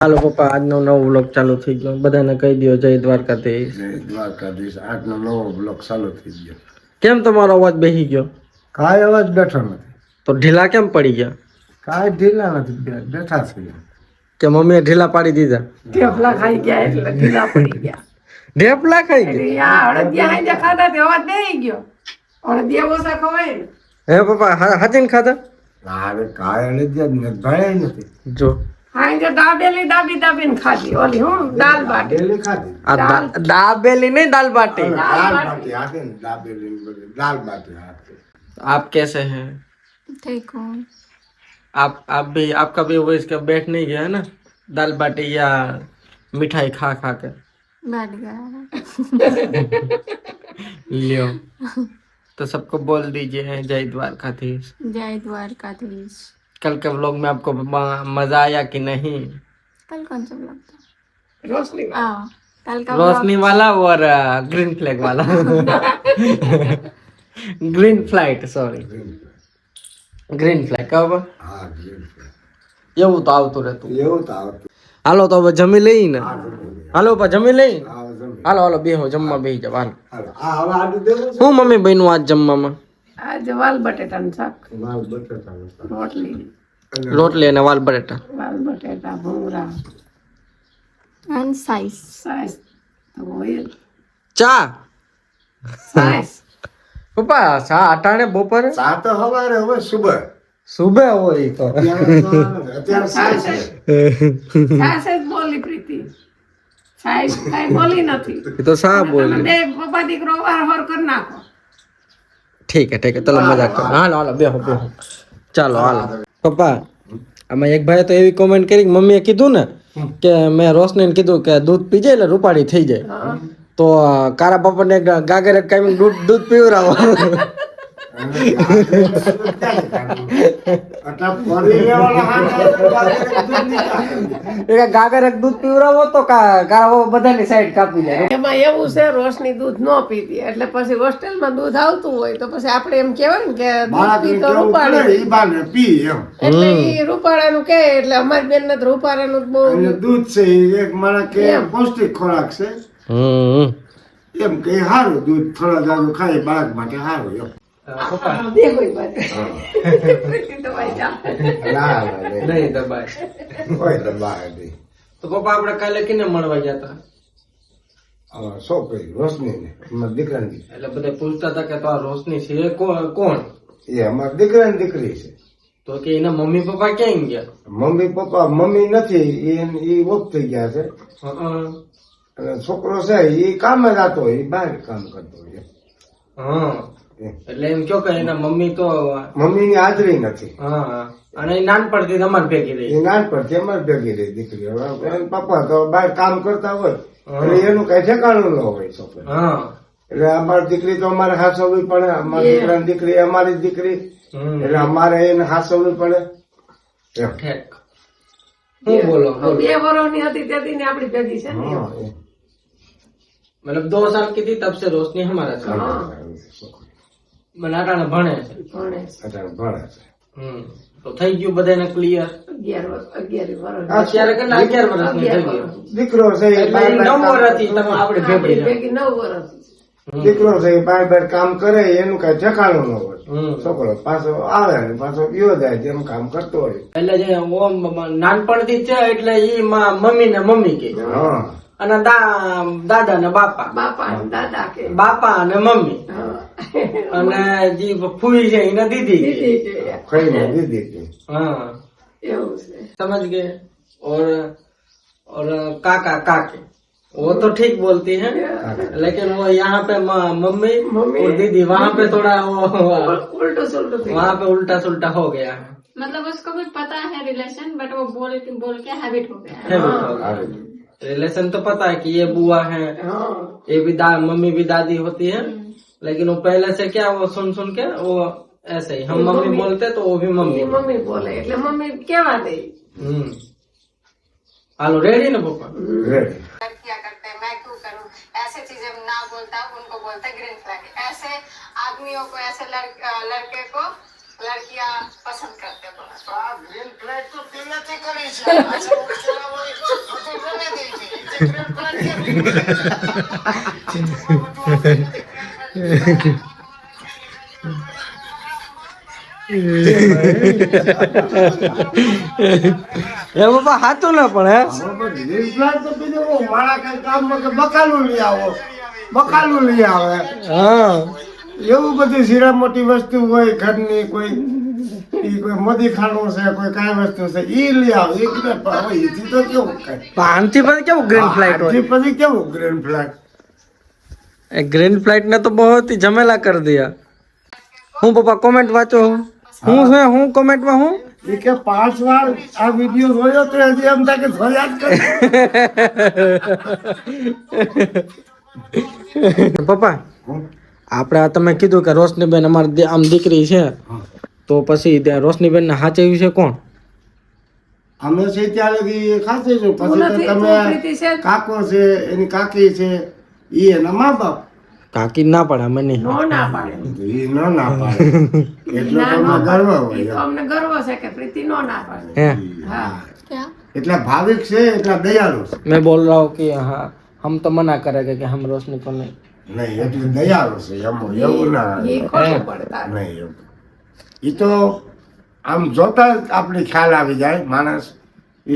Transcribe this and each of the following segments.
હાલો પપ્પા, આજનો નવો વ્લોગ ચાલુ થઈ ગયો. બધાને કહી દો જય દ્વારકાધીશ. જય દ્વારકાધીશ. આજનો નવો બ્લોગ ચાલુ થઈ ગયો. કેમ તમારો અવાજ બેસી ગયો? કાંઈ અવાજ બેઠો નથી. તો ઢીલા કેમ પડી ગયા? કાંઈ ઢીલા નથી, બેઠા છે. કે મમ્મીએ ઢીલા પાડી દીધા? ઢેફલા ખાઈ ગયા એટલે ઢીલા પડી ગયા. ઢેપલા ખાઈ ગયા? એટલે આ હળદિયા હાંજે ખાધા તે અવાજ બેહી ગયો. હળદિયા ઓછા ખવાય ને. હે પપ્પા, હાચીને ખાધા? અરે કાંઈ ભણાય નથી. જો હાંજે દાબેલી દાબીને ખાધી. ઓલી હું દાલ બાટી. દાબેલી ખાધી. આ દાબેલી નહીં, દાલ બાટી. દાલ બાટી હાથે ને દાબેલી ને બધી દાલ બાટી હાથે. आप कैसे हैं? ठीक हूँ। आप भी, आपका भी वैसे का बैठ नहीं गया है ना, दाल बाटी या मिठाई खा खा के? बैठ गया है। लियो तो सबको बोल दीजिए जय द्वारकाधीश। जय द्वारकाधीश। कल के व्लॉग में आपको मजा आया कि नहीं? कल कौन सा ब्लॉग था? રોશની कल का रोशनी वाला और ग्रीन फ्लैग वाला। Green flight, sorry, green flag કબ હા ગ્રીન ફ્લેગ. એવું તો આવતું રહેતું. એવું તો આવતું. હાલો તો હવે જમી લઈ ને. હાલો પપ્પા જમી લઈ. આ જમી. હાલો હાલો બેહો, જમવા બેહી જાવ. હાલો. હાલો. આ હવે આડું દેવું છે. હું મમ્મી બન્યું આજ જમવામાં? આજે વાલ બટેટાનું શાક, માલ બટાટાનું શાક. રોટલી, અને રોટલી અને વાલ બટેટા. વાલ બટેટા, ભૂંગળા, एंड साइज। સાસ તો હોય જ. ચા સાસ પપ્પા, ચા અટાણે બપોરે ચા તો સવારે હવે સુબહ. સુબે હોય તો. અત્યારે સાસ સાસ જ સાસ જ બોલી પ્રીતિ. સાસ કાંઈ બોલી નથી. એ તો શા તમે બોલી. બે પપ્પા દીકરો વાર હર કરી નાખો. ઠીક હે ચલો મજાક કરો. હાલો હાલો બેહો બેહો. ચાલો હાલો. પપ્પા, આમાં એક ભાઈ તો એવી કોમેન્ટ કરી કે મમ્મીએ કીધું ને કે મેં રોશનીને કીધું કે દૂધ પી જાય એટલે રૂપાળી થઈ જાય, તો કારા બાપાને ગાગર કાઢીને દૂધ પીવરાવો. ગાગર દૂધ પીવરાવો તો કારા બાપા બધાની સાઈડ કાપી જાય. એમાં એવું છે, રોશની દૂધ ન પીતી એટલે પછી હોસ્ટેલમાં દૂધ આવતું હોય તો પછી આપણે એમ કહેવાય ને કે દૂધ પી તો રૂપાળી. ઈ બાને પી એમ. એટલે ઈ રૂપાળાનું કે એટલે અમારી બેન ને રૂપાળાનું જ બહુ અને દૂધ છે ઈ એક માણસ કે પૌષ્ટિક ખોરાક છે એમ કે સારું દૂધ થોડા જાડું ખાય બાળક માટે સારું એમ. દેખોય બાજુ. પ્રીતિ તો ભાઈ જા. ના નહીં દબાય. કોઈ દબાય નહીં. તો પપ્પા આપણે કાલે કિને મળવા ગયા હતા? છોકરી રોશની ને અમારા દીકરાની. એટલે બધા પૂછતા હતા કે તો આ રોશની છે એ કોણ? એ અમારા દીકરાની દીકરી છે. તો કે એના મમ્મી પપ્પા ક્યાં ગયા? મમ્મી પપ્પા મમ્મી નથી, એ ઓફ થઈ ગયા છે. અને છોકરો છે એ કામે જતો હોય, એ બહાર કામ કરતો હોય. હા, એટલે એમ કયો કે એના મમ્મી તો મમ્મી ની હાજરી નથી. હા, અને એ નાનપણથી તમારે ભેગી રહી. એ નાનપણથી અમારે ભેગી રહી દીકરી. હવે એના પપ્પા તો બહાર કામ કરતા હોય એટલે એનું કઈ ઠેકાણું ન હોય છોકરી. હા, એટલે અમારી દીકરી તો અમારે હાસવવી પડે. અમારી દીકરાની દીકરી અમારી દીકરી, એટલે અમારે એને હાસવવી પડે એમ. ઠેક. હું બોલો 2 વર્ષની હતી તેથી ને આપણી ભેગી છે ને એમ. હા, मतलब 2 साल की थी तब से रोशनी हमारा साथ बनाटाने भणे છે. ભણે છે. અત્યારે ભણે છે. તો થઈ ગયું બધાને ક્લિયર. 11 વર્ષ. અત્યારે કેટલા 11 વર્ષની થઈ ગઈ. દીકરો છે એ એટલે બહાર 9 વર્ષથી તમે આપણે ભેગી આપણી રહ્યા. ભેગી 9 વર્ષ. દીકરો છે એ બહાર કામ કરે એનું કઈ ઠેકાણું ન હોય. હમ. છોકરો પાછો આવે ને પાછો ગયો જાય જેમ કામ કરતો હોય. એટલે જે ઓમ નાનપણથી છે એટલે ઈ મમ્મી ને મમ્મી કે, હા અને દાદા ને બાપા, બાપા અને દાદા કે બાપા અને મમ્મી, હા. અને જે ફૂઈ છે એને દીદી કે. દીદી કે ખાઈને દીધી હતી. हाँ, એવું છે. समझ गए. और काका काके वो तो ठीक बोलती है, लेकिन वो यहाँ पे मम्मी और दीदी वहाँ पे थोड़ा वो ઉલટું સુલટું થઈ वहाँ पे उल्टा सुल्टा हो गया है. मतलब उसको भी पता है रिलेशन, बट वो बोल के हैबिट हो गया है। Habit हो गया. रिलेशन तो पता है कि ये बुआ है, હા. ये भी मम्मी भी दादी होती है, लेकिन वो पहले से क्या वो सुन के वो ऐसे ही हम मम्मी बोलते तो वो भी ઈ मम्मी. મમ્મી બોલે એટલે મમ્મી કેવા દે. हेलो रेडी ना पापा? રેડી. किया करते हैं, मैं क्यों करूं, ऐसे चीजें ना बोलता उनको बोलते ग्रीन फ्लैग। ऐसे आदमियों को, ऐसे लड़के को लड़कियां पसंद करते हैं थोड़ा તો આ ગ્રીન ફ્લેગ તો પહેલેથી કરી છે પાછળ ઉકેલા હોય બધું ગમે દે છે એ ગ્રીન ફ્લેગ એ પપ્પા હાચું ના પણ હે ગ્રીન ફ્લેગ તો બીજું મારા કઈ કામમાં કે બકાલું લઈ આવો બકાલું લઈ આવે હા એવું બધી સીરા મોટી વસ્તુ હોય ઘરની કોઈ મોદી ખાનું છે કોઈ કાંઈ વસ્તુ છે ઈ લઈ આવે એ ગ્રીન હવે એથી તો કેવું કાંઈ પણ આનથી પછી કેવું ગ્રીન ફ્લાઇટ હોય પછી કેવું ગ્રીન ફ્લેગ એ ગ્રીન ફ્લાઇટ ને તો બહુ ही झमेला कर दिया હું પપ્પા કોમેન્ટ વાંચો હું કોમેન્ટમાં હું એ કે 5 વાર આ વિડીયો જોયો તો હજી એમ થાય કે જોયા જ કરે પપ્પા આપણે આ તમે કીધું કે રોશનીબેન અમારી આમ દીકરી છે તો પછી રોશનીબેન ને હાચવ્યું છે કોણ અમે છે ત્યાં લગી ખાસે છું તું પછી નથી, તો તું પ્રીતિ છે. તમે કાકો છે એની કાકી છે ઈ એના મા બાપ કાકી ના પડે અમે નહીં નો ના પાડે ઈ ન ના પાડે એટલો ના, તમને નો ગર્વ પાડે. ઈ તો હોય અમને ગર્વ છે કે પ્રીતિ નો ના પાડે હે હા એટલે ભાવિક છે એટલે દયાળુ છે मैं बोल रहा हूँ कि हाँ हम तो मना करेंगे कि हम रोशनी को नहीं નહીં એટલે દયાળુ છે એવું ના એ ખોટું પડે તારે. નહીં એવું ઈ તો આમ જોતા જ આપણે ખ્યાલ આવી જાય માણસ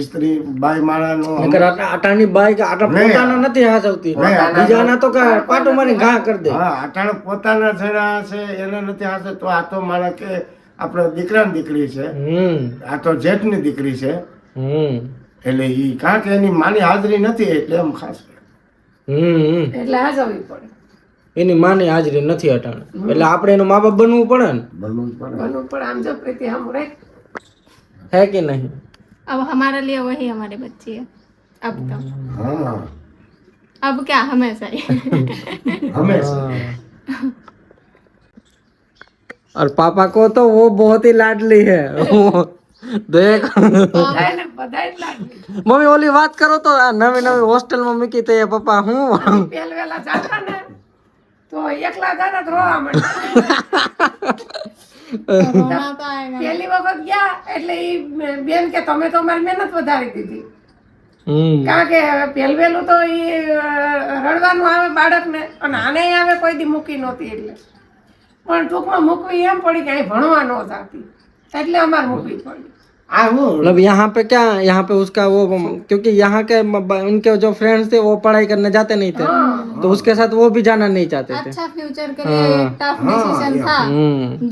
સ્ત્રી બાઈ માણસનો નકર આટાની બાઈ કે આટા નહીં. પોતાના નથી હાચવતી નહીં. બીજાના તો કે પાટો મારી ઘા કરી દે હા અટાણે પોતાના જણા છે એને નથી હાથે તો આ તો મારા કે આપણે દીકરાની દીકરી છે આ તો જેઠની દીકરી છે એટલે ઈ કારણ કે એની માની હાજરી નથી એટલે એમ ખાસ એટલે હાજવવી પડે એની માની હાજરી નથી અટાણે એટલે આપણે એનું મા બાપ બનવું પડે ને બનવું જ પડે બનવું પડે આમ જો પ્રીતિ હમ રે है कि नहीं अब हमारे लिए वही हमारी बच्ची है अब तो હા अब क्या हमेशा ही હંમેશા और पापा को तो वो बहुत ही लाडली है वो देख બધાયને બધાય જ લાગે મમ્મી ઓલી વાત કરો તો આ નવી નવી હોસ્ટેલમાં મૂકી તો એ પપ્પા હું પહેલવેલા જાતા ને તો એકલા જાતા તો રોવા માંડે रोना तो आएगा પહેલી વખત ગયા એટલે ઈ બેન કે તમે તો અમારી મહેનત વધારી દીધી કારણ કે પહેલવેલું તો ઈ રડવાનું આવે બાળકને અને આને આવે કોઈ દી મૂકી નહોતી એટલે પણ ટૂંકમાં મૂકવી એમ પડી કે અહીં ભણવા ન જાતી એટલે અમારે મૂકવી પડી આ હું मतलब यहाँ पे क्या यहाँ पे उसका वो क्योंकि यहाँ के उनके जो फ्रेंड्स थे वो पढ़ाई करने जाते नहीं थे तो उसके साथ वो भी जाना नहीं चाहते थे अच्छा फ्यूचर के लिए टफ डिसीजन था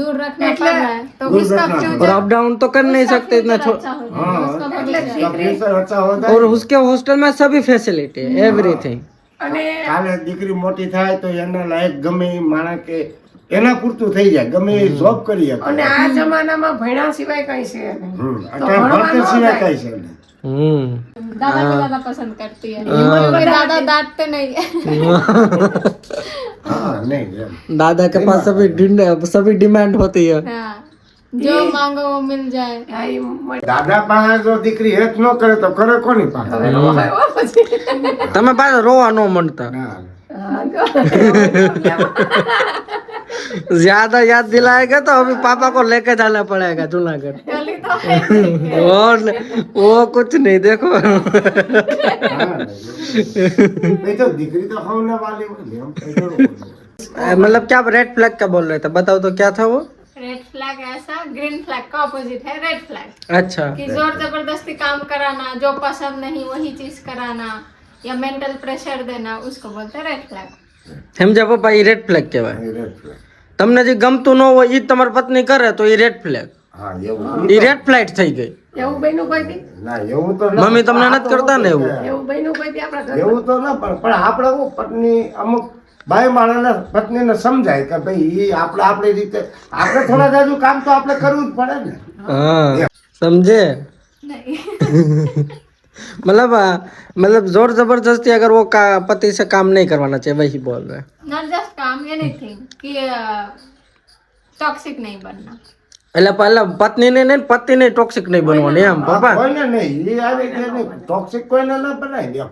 दूर रखना पड़ रहा है तो उसका और फ्यूचर अप डाउन तो कर नहीं सकते इतना अच्छा हो जाए उसका भविष्य ફ્યુચર अच्छा होता और उसके हॉस्टल में सभी फैसिलिटी एवरीथिंग અને કાલે દીકરી મોટી થાય તો એના લાયક ગમે એ માણસ કે એના પૂરતું થઈ જાય ગમે એ જોબ કરી શકે અને આ જમાનામાં ભણ્યા સિવાય કઈ છે નહીં અત્યારે ભણતર સિવાય કઈ છે નહીં. दादा को ज्यादा पसंद करती है हिम्मत क्योंकि बता दादा डांटते नहीं है હા નહીં એમ. दादा के पास सभी डिमांड होती है हाँ जो मांगो वो मिल जाए આ ઈ મળી દાદા પાસે જો દીકરી હેત ન કરે તો કરે કોની પાસે આવ્યો પછી. તમે પાછા રોવા ન માંડતા ના. હા, જો. ज्यादा याद दिलाएगा तो अभी पापा को लेके जाना पड़ेगा जूनागढ़ गली तो है नहीं। वो कुछ नहीं देखो હા. નહીં તો દીકરી તો હવને વાલી હોય ને, એમ કઈ જરૂર નથી. मतलब क्या रेड फ्लैग का बोल रहे थे बताओ तो क्या था वो रेड फ्लैग ऐसा ग्रीन फ्लैग का ऑपोजिट है रेड फ्लैग अच्छा कि जोर जबरदस्ती काम कराना जो पसंद नहीं वही चीज कराना या मेंटल प्रेशर देना उसको बोलते हैं रेड फ्लैग समझा पप्पा ये रेड फ्लैग કહેવાય એ red flag. તમને જે ગમતું ન હોય એ તમારી પત્ની કરે તો એ રેડ ફ્લેગ હા એવું એ રેડ ફ્લાઇટ થઈ ગઈ એવું બન્યું કોઈ દી ના એવું તો ના. મમ્મી તમને નથી કરતા ને એવું એવું બન્યું કોઈ દી આપણા ઘરમાં? એવું તો ના પણ આપણે હું પત્ની અમુક બાઈ માણસને પત્નીને સમજાય કે ભાઈ ઈ આપણે આપણી રીતે આપણે થોડા જાજુ કામ તો આપણે કરવું જ પડે ને हाँ समझे नहीं मतलब जोर जबरदस्ती अगर वो पति से काम नहीं करवाना चाहिए वही बोल रहे हैं नॉट जस्ट काम एनीथिंग कि टॉक्सिक नहीं बनना એટલે પહેલા પત્નીને નહીં પતિને ટોક્સિક નહીં બનવાની એમ પપ્પા કોઈને નહીં ઈ આવી રીતે નહીં ટોક્સિક કોઈને ના બનાવી એમ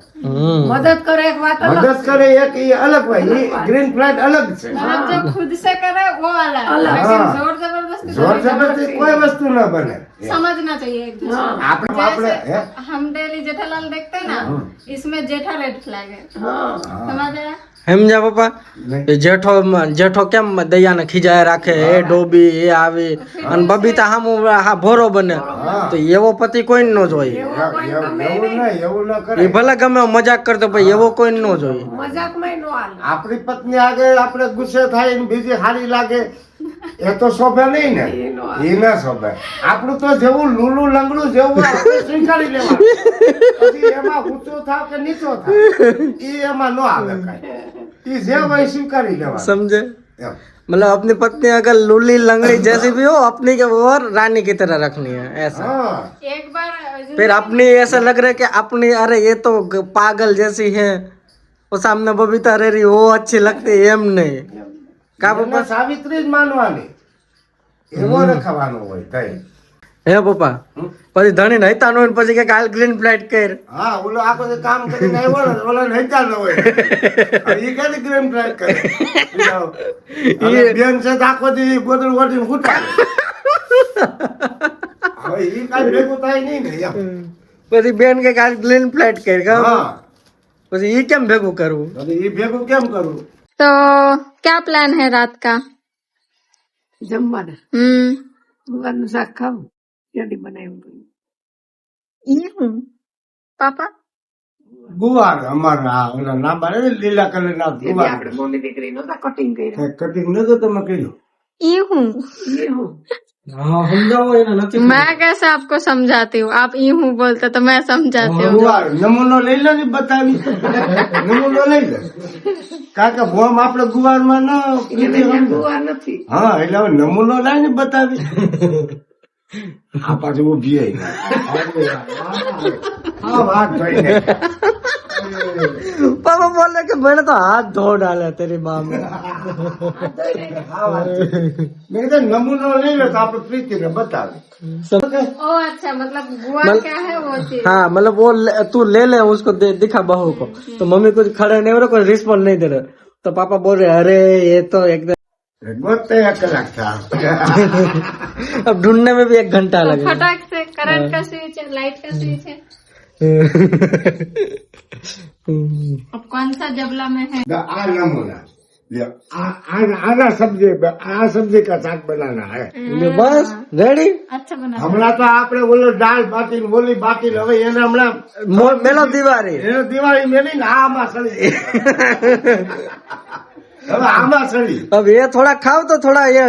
મદદ કરે એક વાત અલગ મદદ કરે એક ઈ અલગ હોય ઈ ગ્રીન ફ્લેગ અલગ છે मतलब जो खुद से करे वो अलग अलग। लेकिन हाँ। जोर जबरदस्ती જોર જબરદસ્તી કોઈ વસ્તુ ન બને समझना चाहिए एक दूसरे को। આપણે આપણે હે हम डेली जेठालाल देखते हैं ना, इसमें जेठा रेड फ्लैग है, समझ आया? સમજ્યા પપ્પા એ જેઠો કેમ દયાને ખીજાય રાખે એ ડોબી એ આવી અને બબીતા હામું હા ભોરો બને તો એવો પતિ કોઈ ન જોઈએ એવું નહીં એવું ન કરે એ ભલે ગમે એવો મજાક કરતો ભાઈ એવો કોઈ ન જોઈએ મજાકમાં નો હાલે. આપણી પત્ની આગળ આપણે ગુસ્સે થાય ને બીજી સારી લાગે એ તો શોભે નહીં ને એ ના શોભે આપણું તો જેવું લૂલું લંગડું જેવું આપણે સ્વીકારી લેવાનું પછી એમાં ઊંચો થાવ કે નીચો થાવ એ એમાં ન આવે કઈ એ જે હોય સ્વીકારી લેવાનું समझे એમ. मतलब अपनी पत्नी अगर लूली लंगड़ी जैसी भी हो अपनी के और रानी की तरह रखनी है ऐसा હા एक बार फिर अपनी ऐसा लग रहा है कि अपनी अरे ये तो पागल जैसी है वो सामने बबीता रह रही वो अच्छी लगती है एम नहीं का એને पप्पा સાવિત્રી જ માનવાની એવો રખવાનો હોય તઈ હે પપ્પા પછી ધણી નહીતા નો પછી કે કાલ ગ્રીન પ્લેટ કર હા ઓલો આખો દી કામ કરીને આવ્યો ને ઓલો નહીતા ન હોય ઈ કે ગ્રેમ ટ્રાય કરે અને બેન છે તો આખો દી ગોદડું ઓઢીને ફૂટાય હવે ઈ કાંઈ ભેગું થાય નહીં ને એમ. પછી બેન કે કાલ ગ્રીન પ્લેટ કર હા પછી ઈ કેમ ભેગું કરવું હવે ઈ ભેગું કેમ કરવું तो क्या प्लान है रात का? જમવાના हम्म, ગુવારનું શાક ખાવું જલ્દી બનાવ્યું. ये हूँ पापा। ગુવાર અમારા ઓલા લાંબા ને લીલા કલર ના એટલે ગુવાર આપણે મોની દીકરી નતા કટિંગ કર્યા. કટિંગ નતો તમે કર્યું ये हूँ, એ હું હા સમજાવો એને નથી मैं कैसे आपको समझाती हूँ? आप ये हूँ बोलते तो मैं समझाती हूँ। ગુવાર નમૂનો લઈ લે ને બતાવી નમૂનો લઈ લે કારણ કે બોમ આપણે ગુવારમાં ન ગુવાર નથી. હા એટલે હવે નમૂનો લાવીને બતાવી આ પાછું ઉભી આવી હા વાત થઈને पापा बोल रहे कि मैंने तो हाथ धो डाला तेरी माँ में આ વાત થઈ. મેં કીધું નમૂનો લઈ લે તો આપણે પ્રીતિને બતાવે सब ओ अच्छा, मतलब गुआ क्या है वो चीज? हाँ मतलब वो तू ले ले उसको दिखा बहू को तो मम्मी कुछ खड़े नहीं हो रहे कोई रिस्पॉन्ड नहीं दे रहे तो पापा बोल रहे अरे ये तो एकदम ગોતે 1 કલાક થા अब ढूंढने में भी 1 घंटा तो लगेगा फटाक से करंट का स्विच है, लाइट का स्विच है, अब कौन सा जबला में है? આ નમૂના લ્યો. આના સબ્જી આ સબ્જી કા શાક બનાના હે बस रेडी अच्छा बना। હમણાં તો આપણે ઓલો દાળ બાટી ને ઓલી બાટી ને હવે એને હમણાં मेलो दीवारी એને દિવાળી મેલી ને આમાં સળી હવે આમાં સળી अब ये थोड़ा खाओ तो थोड़ा ये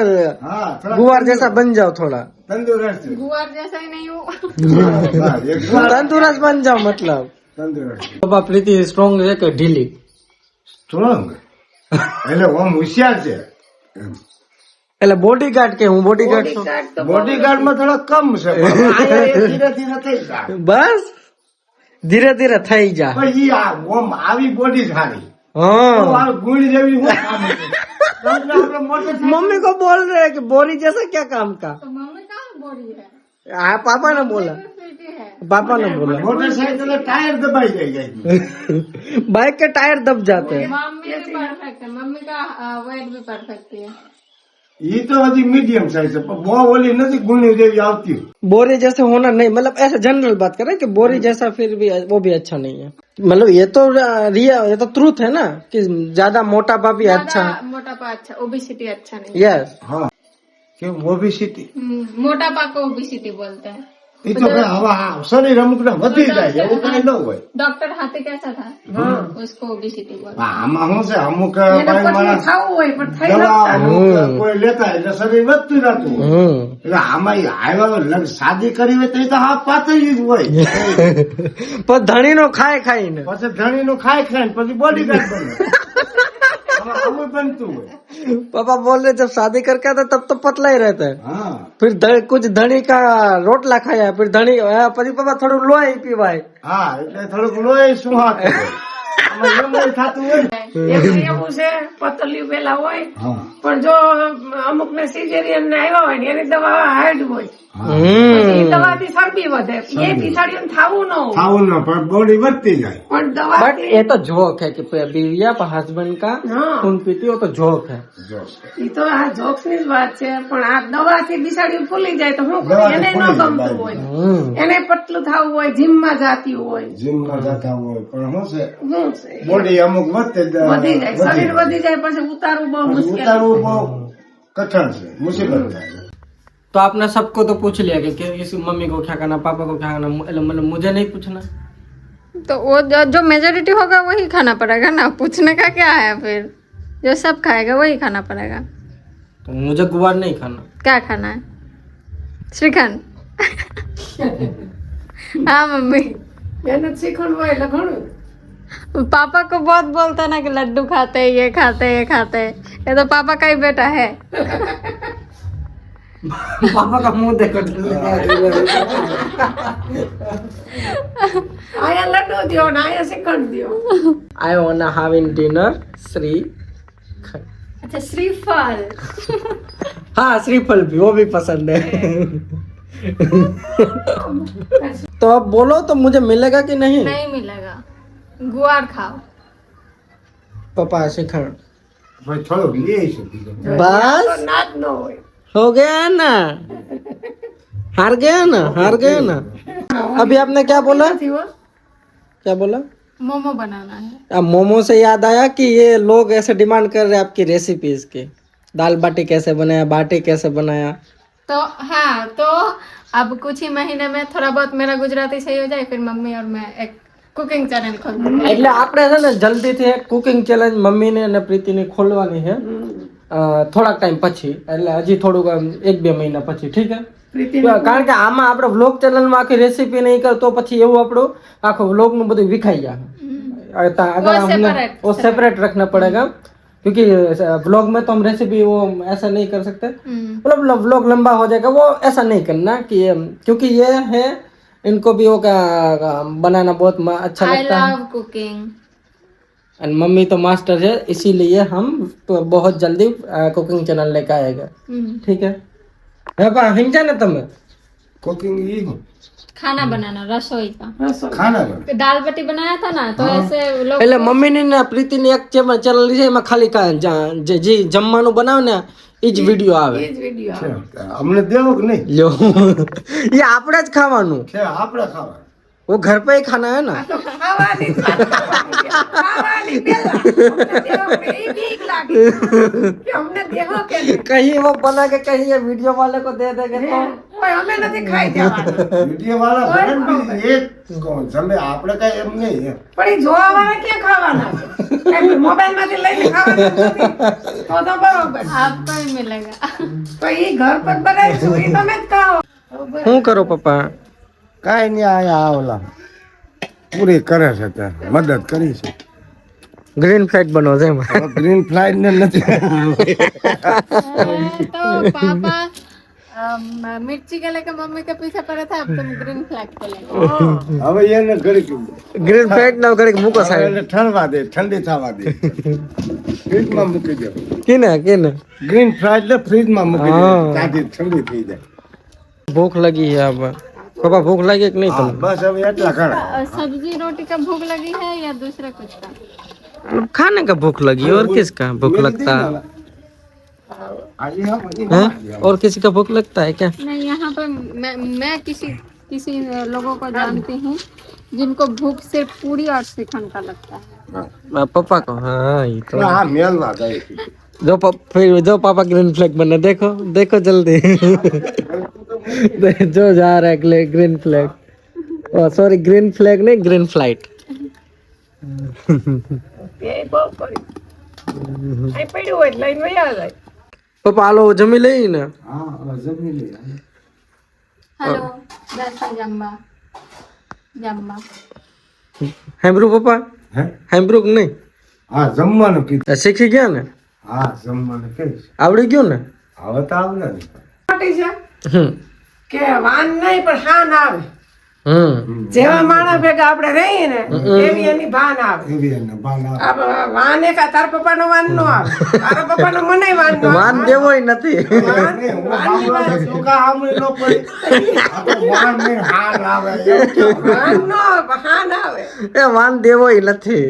હા થોડા गुवार जैसा बन जाओ थोड़ा તંદુરસ્ત गुआर जैसा ही नहीं हूँ। હા, એક ગુવાર तंदुरस्त बन जाओ मतलब તંદુરસ્ત पापा प्रीति स्ट्रॉन्ग है कि ढीली સ્ટ્રોંગ એટલે ઓમ હોશિયાર છે એટલે બોડીગાર્ડ કે હું બોડીગાર્ડ છું બોડીગાર્ડ માં થોડો કમ છે પણ આયા એ ધીરે ધીરે થઈ જાય બસ ધીરે ધીરે થઈ જા પણ ઈ આ ઓમ આવી બોડી સારી हाँ આ ગુણ જેવી હું કામ નથી. કારણ કે આપણે મોટે मम्मी को बोल रहे हैं कि बोरी जैसा क्या काम का तो मम्मी कहाँ बोरी है? हाँ पापा ने बोला स्वीटी है। पापा ने बोला મોટરસાઇકલ ટાયર દબાઈ જાય बाइक के टायर दब जाते हैं मम्मी भी परफेक्ट है, मम्मी का वेट भी परफेक्ट है। ઈ તો હજી મીડિયમ સાઈઝ છે પણ બહુ ઓલી નથી ગુણી જેવી આવતી बोरी जैसे होना नहीं मतलब ऐसे जनरल बात करें कि बोरी जैसा फिर भी वो भी अच्छा नहीं है मतलब ये तो ये तो ट्रूथ है ना कि ज्यादा मोटापा भी अच्छा है मोटापा अच्छा, ओबिसिटी अच्छा नहीं। यस હા કેમ ઓબેસિટી मोटापा को ओबिसिटी बोलते हैं। ઈ તો હવે આ શરીર અમુક ને વધી જાય એવું કઈ ન હોય डॉक्टर हाथी कैसा था? उसको ओबिसिटी बोलते હા, આમાં શું છે અમુક એને ભાઈ પછી માણસ ખાવું હોય પણ થઈ દવા નથી. અમુક કોઈ લેતા હોય એટલે શરીર વધતું જતું હોય. એટલે આમાં ઈ આવ્યા શાદી કરી હોય તો ઈ તો હા પાતળી જ હોય पर धनी नो खाए खाई ने પછી ધણી નું ખાય ખાય ને પછી બોડીગાર્ડ બને આમાં આવું બનતું હોય पापा बोल रहे जब शादी करके आता तब तो पतला ही रहता है હા फिर कुछ धनी का रोटला खाया फिर धनी પછી पापा थोड़ू लोही पीवाय હા એટલે થોડુંક લોહી સુહાતું હોય આમાં એમ નહીં થતું હોય ને. એમાં એવું છે પતલિયું પેલા હોય હા પણ જો અમુક ને સિઝેરિયન ને આવ્યા હોય ને એની દવા હાર્ડ હોય એ દવાથી ચરબી વધે એ પીછાડીને થવું ન હોય ખાવું ના પણ બોડી વધતી જાય પણ દવા बट ये तो जोक है कि बीविया हस्बैंड का हाँ। खून पीती हो तो जोक है। જો એ તો આ જોક્સ ની જ વાત છે પણ આ દવાથી બિસાડી ફૂલી જાય તો હું દવાથી એને ન ફૂલી જાય, ગમતું હોય એને પતલું થવું હોય જીમમાં જાતી હોય જીમમાં જતા હોય પણ શું છે શું છે બોડી અમુક વધતે વધી જાય શરીર વધી જાય પછી ઉતારવું બહુ મુશ્કેલ ઉતારવું બહુ કઠણ છે મુસીબત થાય तो आपने सबको तो पूछ लिया कि इस मम्मी को क्या करना, पापा को क्या करना, मतलब मुझे नहीं पूछना। तो वो जो मेजोरिटी होगा वही खाना पड़ेगा ना, पूछने का क्या है फिर, जो सब खाएगा वही खाना पड़ेगा। तो मुझे गुवार नहीं खाना। क्या खाना है? श्रीखंड। हाँ मम्मी, મહેનત શીખવાનું હોય એટલે ઘણું पापा को बहुत बोलता ना कि लड्डू खाते हैं, ये खाते हैं, ये खाते हैं, ये तो पापा का ही बेटा है। पापा का मुंह देखो। આયા લડ્ડુ દ્યો ને આયા શ્રીખંડ દ્યો I wanna have in dinner Shri. अच्छा श्रीफल। हाँ श्रीफल भी, वो भी पसंद है। तो अब बोलो तो मुझे मिलेगा कि नहीं? नहीं मिलेगा, गुआर खाओ। पापा श्रीखंड ભાઈ થોડુંક લે છે बस ના જ ન હોય हो गया ना, हार गया ना, हार गया ना। अभी आपने क्या बोला? નથી હો क्या बोला? मोमो बनाना है। अब मोमो से याद आया कि ये लोग ऐसे डिमांड कर रहे हैं आपकी रेसिपीज की, दाल बाटी कैसे बनाया, बाटी कैसे बनाया। तो हाँ, तो अब कुछ ही महीने में थोड़ा बहुत मेरा गुजराती सही हो जाए, फिर मम्मी और मैं एक कुकिंग चैनल खोल दूंगी। એટલે આપણે છે ને જલ્દીથી એક કુકિંગ ચેલેન્જ મમ્મીને અને પ્રીતિને ખોલવાની છે થોડાક ટાઈમ પછી, એટલે હજી થોડુંક 1-2 મહિના પછી, ઠીક છે? કારણ કે આમાં આપણે વ્લોગ ચેનલમાં આખી રેસીપી નહીં કર તો પછી એવું આપણું આખું વ્લોગ નું બધું વિખાઈ જાય। अगर हमने वो सेपरेट रखना पड़ेगा क्योंकि व्लॉग में तो हम रेसिपी वो ऐसा नहीं कर सकते, मतलब व्लॉग लंबा हो जाएगा, वो ऐसा नहीं करना कि क्योंकि ये है इनको भी वो बनाना बहुत अच्छा लगता है। I love cooking। और मम्मी तो मास्टर है, इसीलिए हम तो बहुत जल्दी कुकिंग चैनल लेकर आएगा, ठीक है? समझा ना तुम्हें? કુકિંગ ઈ खाना बनाना, रसोई का। ખાના બને दाल बाटी बनाया था ना, तो ऐसे लोग એટલે મમ્મીની ને પ્રીતિની એક ચેનલ છે, એમાં ખાલી જે જમવાનું બનાવે ને એ જ વિડીયો આવે। એ જ વિડીયો છે. અમને દેવો કે નહીં લ્યો એ આપણે જ ખાવાનું, છે આપણે ખાવા वो घर पे ही खाना है ना। તો ખાવાની જ વાત કરવાની છે. ખાવાની પહેલા અમને દેવો કે ઈ બીક લાગે કે અમને દેવો કે નહીં. कहीं वो बना के कहीं ये वीडियो वाले को दे देंगे तो કોઈ અમે નથી ખાઈ જવાના વિડીયો વાળા ભલે ને બી એક જમે આપણે કઈ એમ નહીં એમ. પણ એ જોવા વાળા ક્યાં ખાવાના છે મોબાઈલ માંથી લઈને ખાવાના નથી. તો બરોબર आपको ही मिलेगा। તો ઈ ઘર પર બનાવીશું ઈ તમે જ ખાઓ શું કરો પપ્પા? કાંઈ નહીં આયા આવલા પૂરી કરે છે ત્યાં મદદ કરી છે ग्रीन फ्लैग बनो છે એમાં। ગ્રીન ફ્લાઇટ ને નથી तो पापा मिर्ची के लेके मम्मी के पीछे पड़े थे, अब तुम ग्रीन फ्लैग पे लेके। હવે એને ઘડી ग्रीन फ्लैग ना घड़ी મૂકો સાહેબ। એને ઠરવા દે ઠંડી થવા દે ફ્રીજમાં મૂકી દે કેને ગ્રીન ફ્લાઇટ ને ફ્રીજમાં મૂકી દે હા. તાજી ઠંડી થઈ જાય ભૂખ लगी है अब। पापा भूख लगी कि नहीं હા, तुम्हें? બસ હવે એટલા ઘણા सब्जी रोटी का भूख लगी है या दूसरा कुछ का? खाने का भूख लगी और किसका भूख लगता है? આજે હા, પછી हैं? और किसी का भूख लगता है क्या? नहीं, यहाँ पे मैं किसी लोगों को जानती हूँ जिनको भूख सिर्फ पूरी और श्रीखंड का लगता है। पापा को? हाँ ये तो હા મેલ ના જાય फिर जो पापा ग्रीन फ्लैग बने, देखो देखो जल्दी जो जा रहा है green flag, sorry green flag नहीं, ग्रीन फ्लाइट। એ બહુ કરી અહીં પડ્યું હોય એટલે લઈને વયા જાય પપ્પા હાલો જમી લઈ ને। હા હવે જમી લે हेलो दर्शन जम्बा जम्बा। હેમ્બ્રુ પપ્પા? હે હેમ્બ્રુ નહીં? હા જમવાનું કીધું શીખી ગયા ને? હા જમવાનું કહીશ આવડી ગયું ને? હવે તો આવડે ને મોટી છે હમ કે વાન નહીં પણ હાન આવે જેવા માણસ ભેગા આપણે રહીએ ને એવી એની ભાન આવે. એવી એને ભાન આવે. આ વાન એક તાર પપ્પાનો વાન નો આવે, તારા પપ્પાનો મને વાન નો આવે. વાન દેવોય નથી. વાનની શું કામ સાંભળી ન પડી? આ તો વાન ને હાલ આવે એમ કેમ? વાન નો આવે, હાન આવે. એ વાન દેવોય નથી.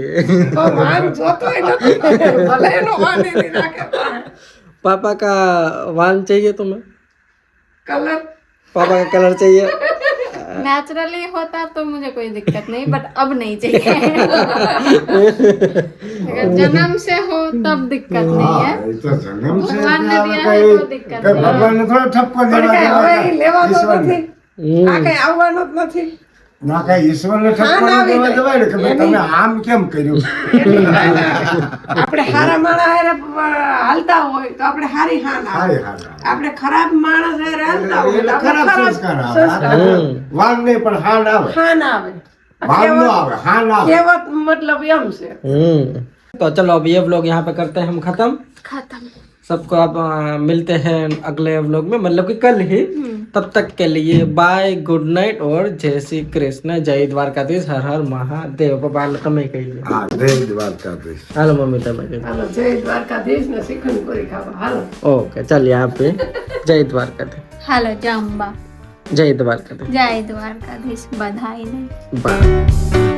તો વાન જોતોય નથી, ભલે એનો વાન એની રાખે. पापा का वान चाहिए तुम्हें? કલર पापा का कलर चाहिए? नेचुरली होता तो मुझे कोई दिक्कत नहीं, बट अब नहीं चाहिए। अगर जन्म से हो तब दिक्कत नहीं है। એ તો જન્મ છે ભગવાનને એટલે હવે દિયા હે તો દિક્કત કઈ ભગવાનને થોડો ઠપકો પણ દેવા કઈ હવે ઈ લેવાનો જ ઈશ્વરને. નથી, આ કઈ આવવાનો જ નથી. ના કઈ ઈશ્વરને ઠપકો હા, ના દેવા આવી દેવાય ને કે ભાઈ તમે આમ કેમ કર્યું? આપણે હારા માણસ હારે હાલતા હોય તો આપણે હારી હાન આવે. હાય હાય. આપણે ખરાબ માણસ હારે હાલતા હોય તો એટલે આપણે ખરાબ સંસ્કાર આવે. વાન નહીં પણ હાન આવે. હાન આવે. વાન નો આવે, હાન આવે. કહેવત મતલબ એમ છે. तो चलो अब ये व्लॉग यहाँ पे करते हैं हम खत्म. खत्म। सबको आप मिलते हैं अगले व्लॉग में, मतलब कि कल ही. तब तक के लिए बाय, गुड नाइट और जय श्री कृष्ण, जय द्वारकाधीश, हर हर महादेव. पप्पा તમે કહી લો. હા, જય દ્વારકાધીશ. હાલો મમ્મી તમે કહી દો. હાલો, જય દ્વારકાધીશ ને શ્રીખંડ પૂરી ખાવા. હાલો. ओके चलिए यहाँ पे जय द्वारकाधीश. हेलो जम्बा, जय द्वारकाधीश. जय द्वारकाधीश, बधाई नहीं। बाय.